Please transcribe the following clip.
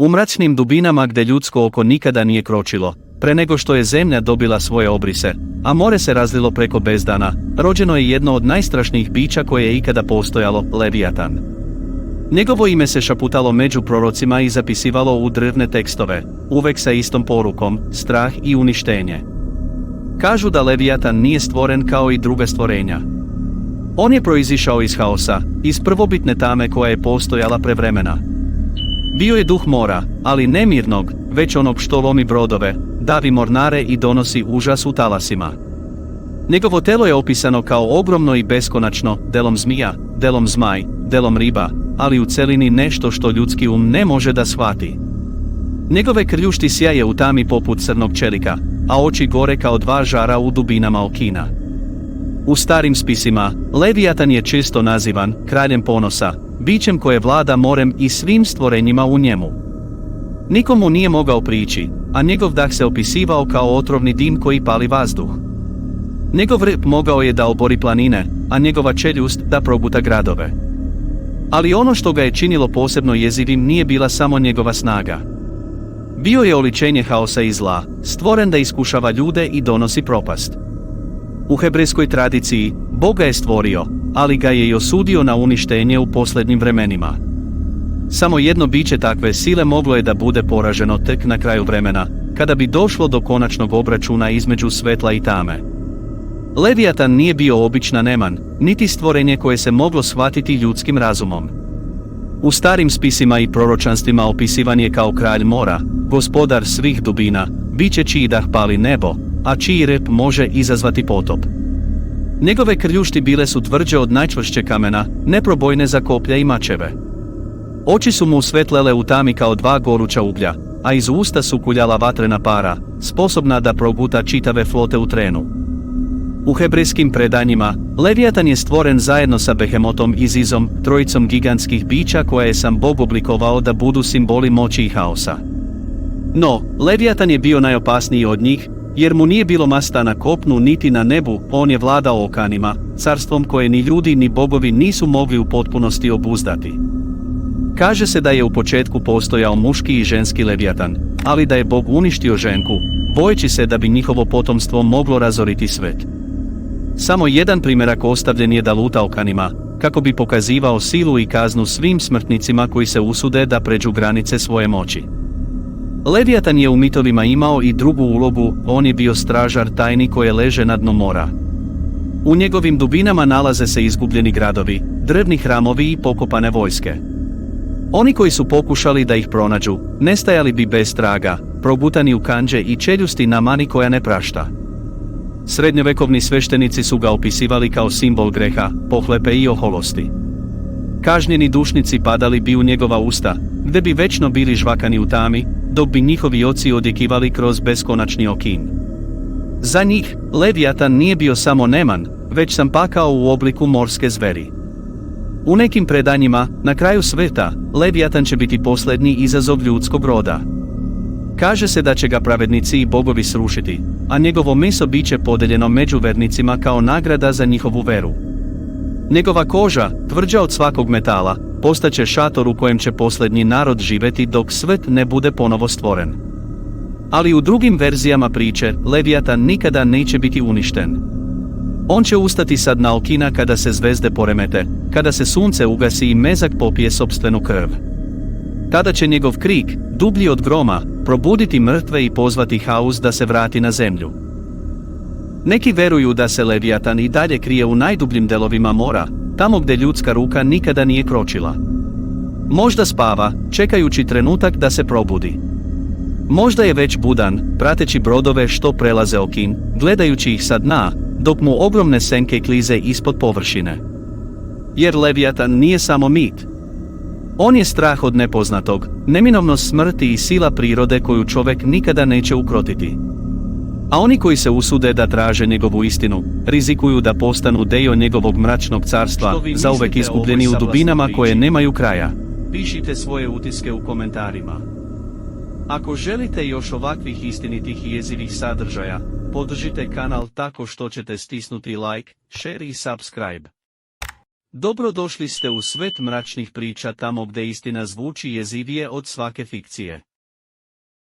U mračnim dubinama gdje ljudsko oko nikada nije kročilo, pre nego što je zemlja dobila svoje obrise, a more se razlilo preko bezdana, rođeno je jedno od najstrašnijih bića koje je ikada postojalo, Levijatan. Njegovo ime se šaputalo među prorocima i zapisivalo u drvne tekstove, uvek sa istom porukom, strah i uništenje. Kažu da Levijatan nije stvoren kao i druga stvorenja. On je proizišao iz haosa, iz prvobitne tame koja je postojala pre vremena. Bio je duh mora, ali ne mirnog, već onog što lomi brodove, davi mornare i donosi užas u talasima. Njegovo telo je opisano kao ogromno i beskonačno, delom zmija, delom zmaj, delom riba, ali u celini nešto što ljudski ne može da shvati. Njegove krljušti sjaje u tami poput crnog čelika, a oči gore kao dva žara u dubinama okina. U starim spisima, Levijatan je često nazivan kraljem ponosa, bićem koje vlada morem i svim stvorenjima u njemu. Nikomu nije mogao prići, a njegov dah se opisivao kao otrovni dim koji pali vazduh. Njegov rep mogao je da obori planine, a njegova čeljust da proguta gradove. Ali ono što ga je činilo posebno jezivim nije bila samo njegova snaga. Bio je oličenje haosa i zla, stvoren da iskušava ljude i donosi propast. U hebrejskoj tradiciji, Bog ga je stvorio, ali ga je i osudio na uništenje u posljednjim vremenima. Samo jedno biće takve sile moglo je da bude poraženo tek na kraju vremena, kada bi došlo do konačnog obračuna između svetla i tame. Levijatan nije bio obična neman, niti stvorenje koje se moglo shvatiti ljudskim razumom. U starim spisima i proročanstvima opisivan je kao kralj mora, gospodar svih dubina, biće čiji dah pali nebo, a čiji rep može izazvati potop. Njegove krljušti bile su tvrđe od najčvršće kamena, neprobojne za koplja i mačeve. Oči su mu svetlele u tami kao dva goruća uglja, a iz usta su kuljala vatrena para, sposobna da proguta čitave flote u trenu. U hebrejskim predanjima, Levijatan je stvoren zajedno sa Behemotom i Zizom, trojicom gigantskih bića koje je sam Bog oblikovao da budu simboli moći i haosa. No, Levijatan je bio najopasniji od njih, jer mu nije bilo masta na kopnu niti na nebu, on je vladao okeanima, carstvom koje ni ljudi ni bogovi nisu mogli u potpunosti obuzdati. Kaže se da je u početku postojao muški i ženski Levijatan, ali da je Bog uništio ženku, bojeći se da bi njihovo potomstvo moglo razoriti svet. Samo jedan primjerak ostavljen je da luta okeanima, kako bi pokazivao silu i kaznu svim smrtnicima koji se usude da pređu granice svoje moći. Levijatan je u mitovima imao i drugu ulogu, on je bio stražar tajni koje leže na dnu mora. U njegovim dubinama nalaze se izgubljeni gradovi, drvni hramovi i pokopane vojske. Oni koji su pokušali da ih pronađu, nestajali bi bez traga, progutani u kandže i čeljusti na mani koja ne prašta. Srednjovekovni sveštenici su ga opisivali kao simbol greha, pohlepe i oholosti. Kažnjeni dušnici padali bi u njegova usta, gde bi večno bili žvakani u tami, dok bi njihovi oci odjekivali kroz beskonačni okin. Za njih, Levijatan nije bio samo neman, već sam pakao u obliku morske zveri. U nekim predanjima, na kraju sveta, Levijatan će biti posljednji izazov ljudskog roda. Kaže se da će ga pravednici i bogovi srušiti, a njegovo meso biće podeljeno među vernicima kao nagrada za njihovu veru. Njegova koža, tvrđa od svakog metala, postaće šator u kojem će posljednji narod živeti dok svet ne bude ponovo stvoren. Ali u drugim verzijama priče, Levijatan nikada neće biti uništen. On će ustati sa dna okina kada se zvezde poremete, kada se sunce ugasi i mezak popije sopstvenu krv. Tada će njegov krik, dublji od groma, probuditi mrtve i pozvati haos da se vrati na zemlju. Neki veruju da se Levijatan i dalje krije u najdubljim delovima mora, tamo gdje ljudska ruka nikada nije kročila. Možda spava, čekajući trenutak da se probudi. Možda je već budan, prateći brodove što prelaze okin, gledajući ih sa dna, dok mu ogromne senke klize ispod površine. Jer Levijatan nije samo mit. On je strah od nepoznatog, neminovnost smrti i sila prirode koju čovjek nikada neće ukrotiti. A oni koji se usude da traže njegovu istinu, rizikuju da postanu dio njegovog mračnog carstva, zauvek izgubljeni u dubinama koje nemaju kraja. Pišite svoje utiske u komentarima. Ako želite još ovakvih istinitih i jezivih sadržaja, podržite kanal tako što ćete stisnuti like, share i subscribe. Dobrodošli ste u svet mračnih priča, tamo gdje istina zvuči jezivije od svake fikcije.